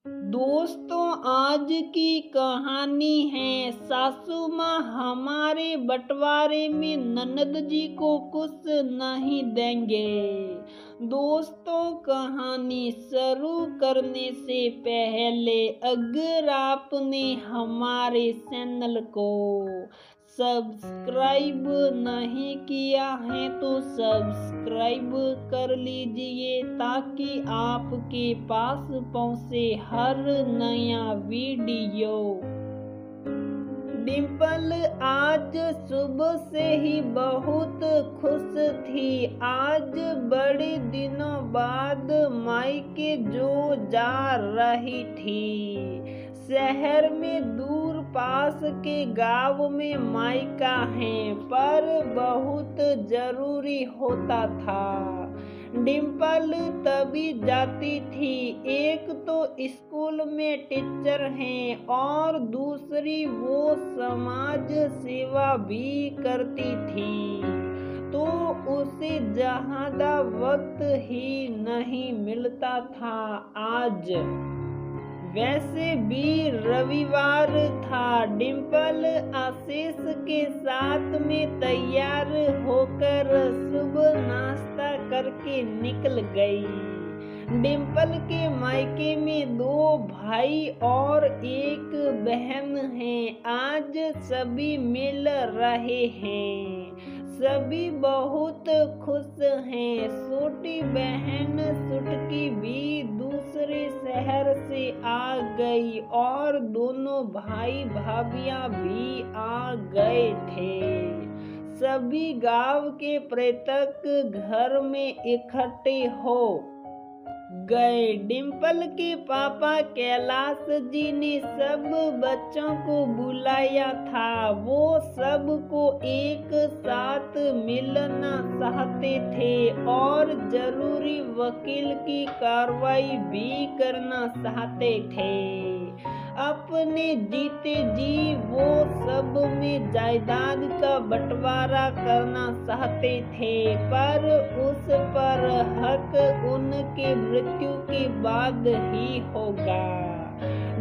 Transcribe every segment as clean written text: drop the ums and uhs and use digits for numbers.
दोस्तों, आज की कहानी है सासू माँ हमारे बंटवारे में ननद जी को कुछ नहीं देंगे। दोस्तों, कहानी शुरू करने से पहले अगर आपने हमारे चैनल को सब्सक्राइब नहीं किया है तो सब्सक्राइब कर लीजिए ताकि आपके पास पहुंचे हर नया वीडियो। डिम्पल आज सुबह से ही बहुत खुश थी। आज बड़े दिनों बाद मायके जो जा रही थी। शहर में दूर पास के गांव में मायका है, पर बहुत जरूरी होता था। डिम्पल तभी जाती थी, एक तो स्कूल में टीचर हैं और दूसरी वो समाज सेवा भी करती थी, तो उसे ज्यादा वक्त ही नहीं मिलता था। आज वैसे भी रविवार था। डिम्पल आशीष के साथ में तैयार होकर सुबह नाश्ता करके निकल गई। डिम्पल के मायके में 2 भाई और 1 बहन हैं। आज सभी मिल रहे हैं। सभी बहुत खुश हैं। छोटी बहन सुटकी भी दूसरे शहर से आ गई और दोनों भाई भाभियां भी आ गए थे। सभी गांव के प्रत्येक घर में इकट्ठे हो गए। डिम्पल के पापा कैलाश जी ने सब बच्चों को बुलाया था। वो सबको एक साथ मिलना चाहते थे और जरूरी वकील की कार्रवाई भी करना चाहते थे। अपने जीते जी वो सब में जायदाद का बंटवारा करना चाहते थे, पर उस पर हक उनके मृत्यु के बाद ही होगा।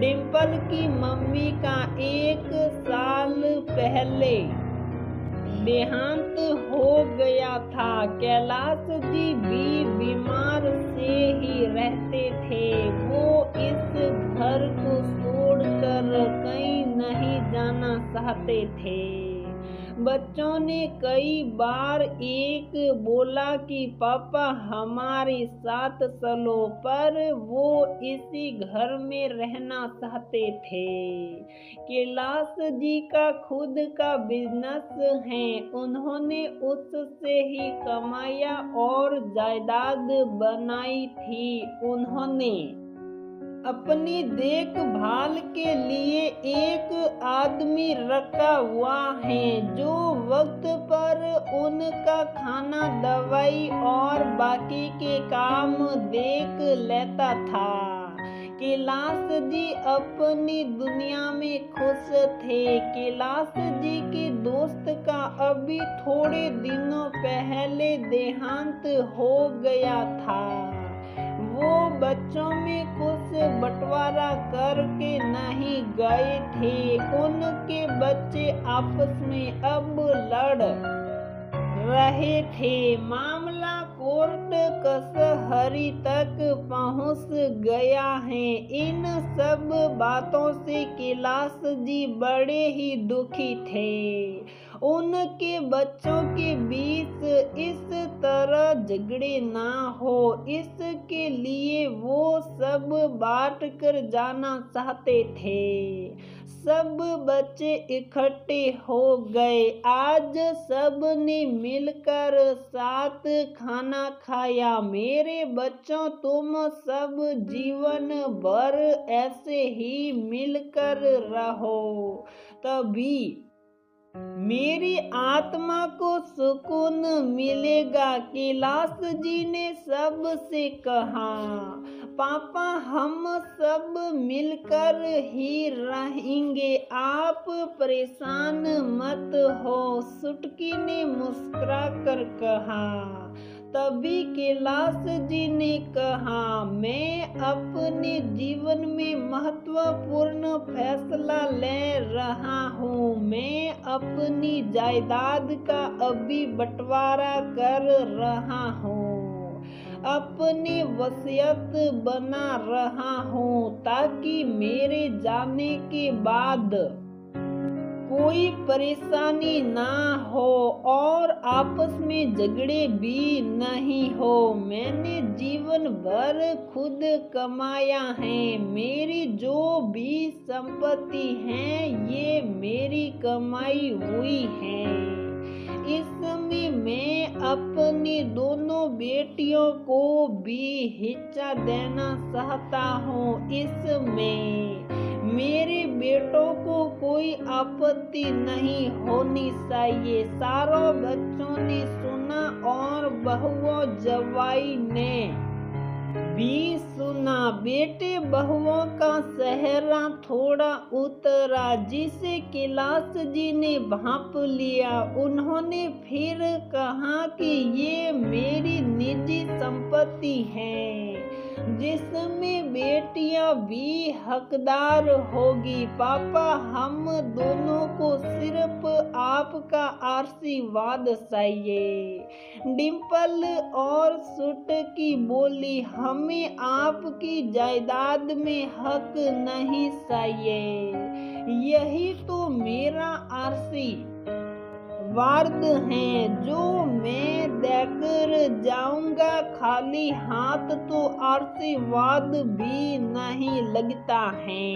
डिम्पल की मम्मी का 1 साल पहले देहांत हो गया था। कैलाश जी भी बीमार से ही रहते थे। वो इस घर को छोड़कर कहीं नहीं जाना चाहते थे। बच्चों ने कई बार एक बोला कि पापा हमारे साथ चलो, पर वो इसी घर में रहना चाहते थे। कैलाश जी का खुद का बिजनेस है। उन्होंने उससे ही कमाया और जायदाद बनाई थी। उन्होंने अपनी देखभाल के लिए एक आदमी रखा हुआ है जो वक्त पर उनका खाना, दवाई और बाकी के काम देख लेता था। कैलाश जी अपनी दुनिया में खुश थे। कैलाश जी के दोस्त का अभी थोड़े दिनों पहले देहांत हो गया था। वो बच्चों में कुछ बंटवारा करके नहीं गए थे। उनके बच्चे आपस में अब लड़ रहे थे। मामला कोर्ट कचहरी तक पहुंच गया है। इन सब बातों से कैलाश जी बड़े ही दुखी थे। उनके बच्चों के बीच इस तरह झगड़े ना हो, इसके लिए वो सब बांट कर जाना चाहते थे। सब बच्चे इकट्ठे हो गए। आज सब ने मिलकर साथ खाना खाया। मेरे बच्चों, तुम सब जीवन भर ऐसे ही मिलकर रहो, तभी मेरी आत्मा को सुकून मिलेगा। कैलाश जी ने सबसे कहा, पापा हम सब मिलकर ही रहेंगे, आप परेशान मत हो। सुटकी ने मुस्कुरा कर कहा। तभी कैलाश जी ने कहा, मैं अपने जीवन में महत्वपूर्ण फैसला ले रहा हूँ। मैं अपनी जायदाद का अभी बंटवारा कर रहा हूँ। अपनी वसीयत बना रहा हूँ ताकि मेरे जाने के बाद कोई परेशानी ना हो और आपस में झगड़े भी नहीं हो। मैंने जीवन भर खुद कमाया है। मेरी जो भी संपत्ति है ये मेरी कमाई हुई है। इसमें मैं अपनी दोनों बेटियों को भी हिस्सा देना चाहता हूँ। इसमें मेरे बेटों को कोई आपत्ति नहीं होनी चाहिए। सारों बच्चों ने सुना और बहुओं जवाई ने भी सुना। बेटे बहुओं का चेहरा थोड़ा उतरा जिसे कैलाश जी ने भांप लिया। उन्होंने फिर कहा कि ये मेरी निजी संपत्ति है जिसमें बेटियां भी हकदार होगी। पापा, हम दोनों को सिर्फ आपका आशीर्वाद चाहिए। डिम्पल और सुटकी बोली, हमें आपकी जायदाद में हक नहीं चाहिए। यही तो मेरा आशीर्वाद है जो मैं देकर जाऊंगा। खाली हाथ तो आशीर्वाद भी नहीं लगता है।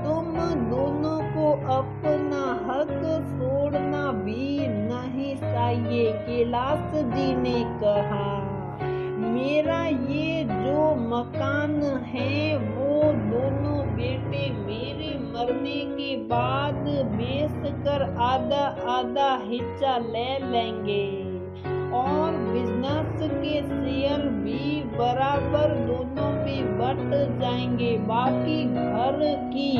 तुम दोनों को अपना हक छोड़ना भी नहीं चाहिए। कैलाश जी ने कहा, मेरा ये जो मकान है वो दोनों बेटे मेरे मरने के बाद बेचकर आधा आधा हिस्सा ले लेंगे और बिजनेस के शेयर भी बराबर दोनों में बंट जाएंगे। बाकी घर की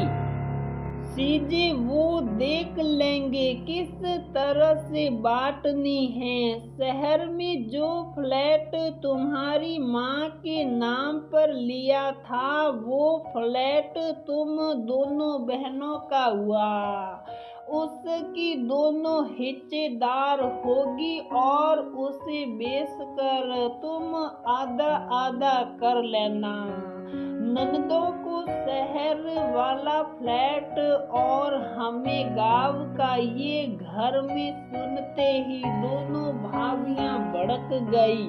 चीजें वो देख लेंगे किस तरह से बांटनी है। शहर में जो फ्लैट तुम्हारी माँ के नाम पर लिया था वो फ्लैट तुम दोनों बहनों का हुआ। उसकी दोनों हिस्सेदार होगी और उसे बेचकर तुम आधा आधा कर लेना। ननदों को शहर वाला फ्लैट और हमें गांव का ये घर में सुनते ही दोनों भाभियां भड़क गई।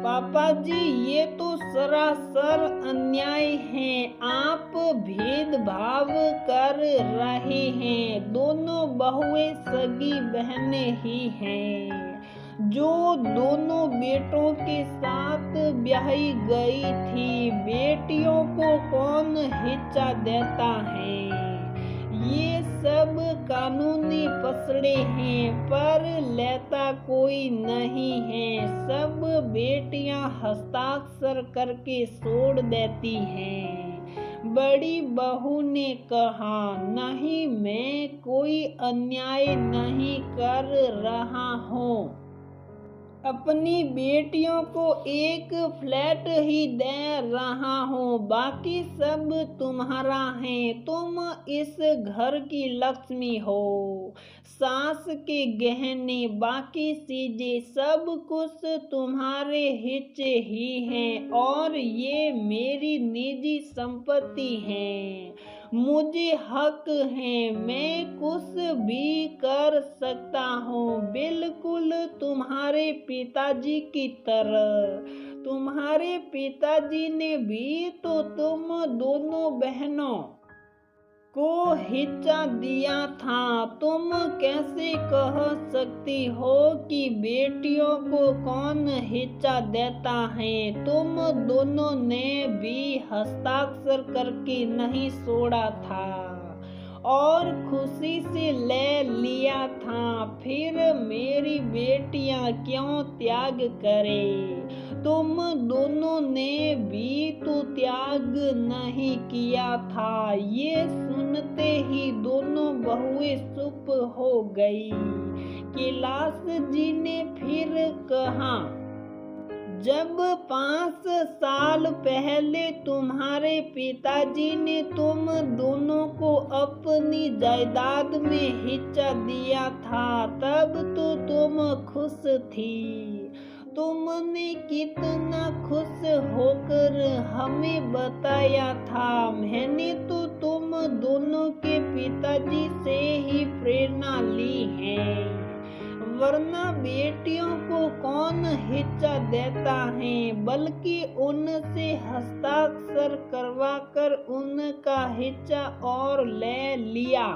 पापा जी, ये तो सरासर अन्याय है। आप भेदभाव कर रहे हैं। दोनों बहुएं सगी बहनें ही हैं जो दोनों बेटों के साथ ब्याही गई थी। बेटियों को कौन हिस्सा देता है? ये सब कानूनी पसड़े हैं पर लेता कोई नहीं है। सब बेटियां हस्ताक्षर करके छोड़ देती हैं। बड़ी बहू ने कहा, नहीं, मैं कोई अन्याय नहीं कर रहा हूँ। अपनी बेटियों को एक फ्लैट ही दे रहा हूँ। बाकी सब तुम्हारा है। तुम इस घर की लक्ष्मी हो। सास के गहने, बाकी चीजें, सब कुछ तुम्हारे हिस्से ही हैं और ये मेरी निजी संपत्ति है। मुझे हक है। मैं कुछ भी कर सकता हूँ, बिल्कुल तुम्हारे पिताजी की तरह। तुम्हारे पिताजी ने भी तो तुम दोनों बहनों को हिस्सा दिया था। तुम कैसे कह सकती हो कि बेटियों को कौन हिस्सा देता है? तुम दोनों ने भी हस्ताक्षर करके नहीं छोड़ा था और खुशी से ले लिया था। फिर मेरी बेटियां क्यों त्याग करे? तुम दोनों ने भी तो त्याग नहीं किया था। ये सुनते ही दोनों बहुएं चुप हो गई। कैलाश जी ने फिर कहा, जब 5 साल पहले तुम्हारे पिताजी ने तुम दोनों को अपनी जायदाद में हिस्सा दिया था, तब तो तुम खुश थी। तुमने कितना खुश होकर हमें बताया था। मैंने तो तुम दोनों के पिताजी से ही प्रेरणा ली है, वरना बेटियों को कौन हिस्सा देता है, बल्कि उनसे हस्ताक्षर करवाकर उनका हिस्सा और ले लिया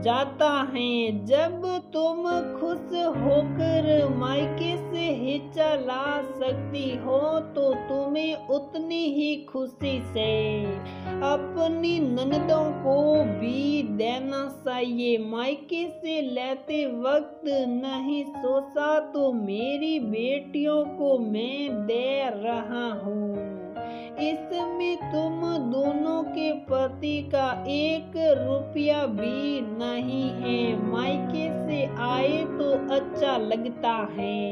जाता है। जब तुम खुश होकर मायके से हिस्सा ला सकती हो तो तुम्हें उतनी ही खुशी से अपनी ननदों को भी देना चाहिए। मायके से लेते वक्त नहीं सोचा तो मेरी बेटियों को मैं दे रहा हूँ। इसमें तुम दोनों के पति का 1 रुपया भी नहीं है। मायके से आए तो अच्छा लगता है,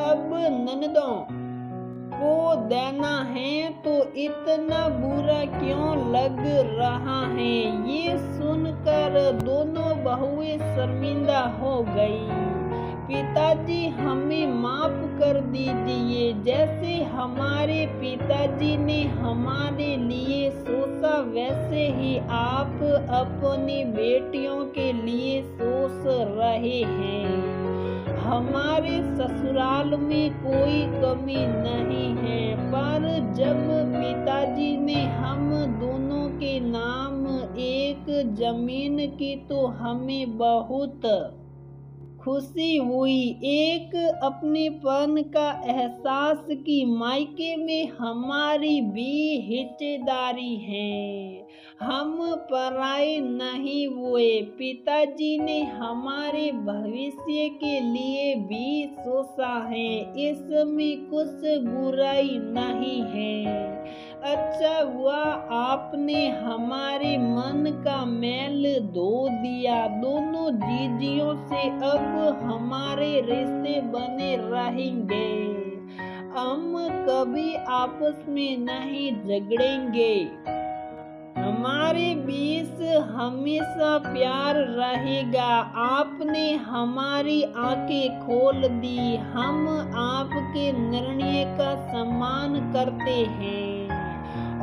अब ननदों को देना है तो इतना बुरा क्यों लग रहा है। ये सुनकर दोनों बहुएं शर्मिंदा हो गई। पिताजी हमें माफ कर दीजिए, जैसे हमारे पिताजी ने हमारे लिए सोचा वैसे ही आप अपनी बेटियों के लिए सोच रहे हैं। हमारे ससुराल में कोई कमी नहीं है, पर जब पिताजी ने हम दोनों के नाम एक जमीन की तो हमें बहुत खुशी हुई। एक अपनेपन का एहसास कि मायके में हमारी भी हिस्सेदारी है, हम पराए नहीं हुए। पिताजी ने हमारे भविष्य के लिए भी सोचा है, इसमें कुछ बुराई नहीं है। अच्छा हुआ आपने हमारे मन का मैल धो दिया। दोनों जीजियों से अब हमारे रिश्ते बने रहेंगे, हम कभी आपस में नहीं झगड़ेंगे। हमारे बीच हमेशा प्यार रहेगा। आपने हमारी आंखें खोल दी, हम आपके निर्णय का सम्मान करते हैं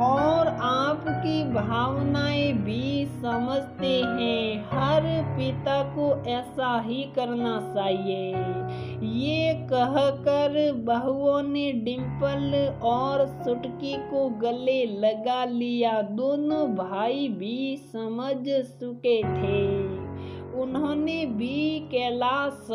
और आपकी भावनाएं भी समझते हैं। हर पिता को ऐसा ही करना चाहिए। ये कहकर बहुओं ने डिम्पल और सुटकी को गले लगा लिया। दोनों भाई भी समझ चुके थे। उन्होंने भी कैलाश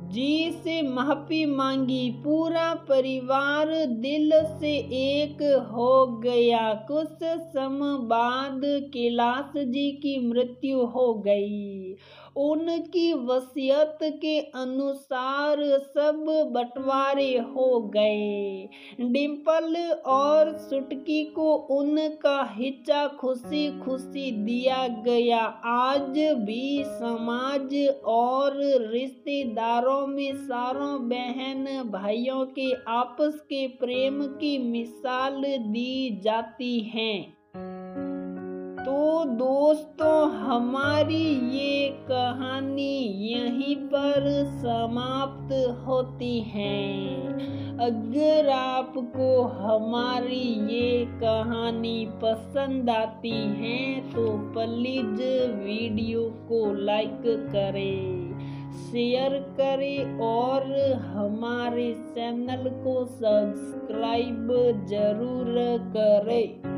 जी से माफी मांगी। पूरा परिवार दिल से एक हो गया। कुछ समय बाद कैलाश जी की मृत्यु हो गई। उनकी वसीयत के अनुसार सब बंटवारे हो गए। डिम्पल और सुटकी को उनका हिस्सा खुशी खुशी दिया गया। आज भी समाज और रिश्तेदारों में सारों बहन भाइयों के आपस के प्रेम की मिसाल दी जाती है। तो दोस्तों, हमारी ये कहानी यहीं पर समाप्त होती है। अगर आपको हमारी ये कहानी पसंद आती है तो प्लीज वीडियो को लाइक करें, शेयर करें और हमारे चैनल को सब्सक्राइब जरूर करें।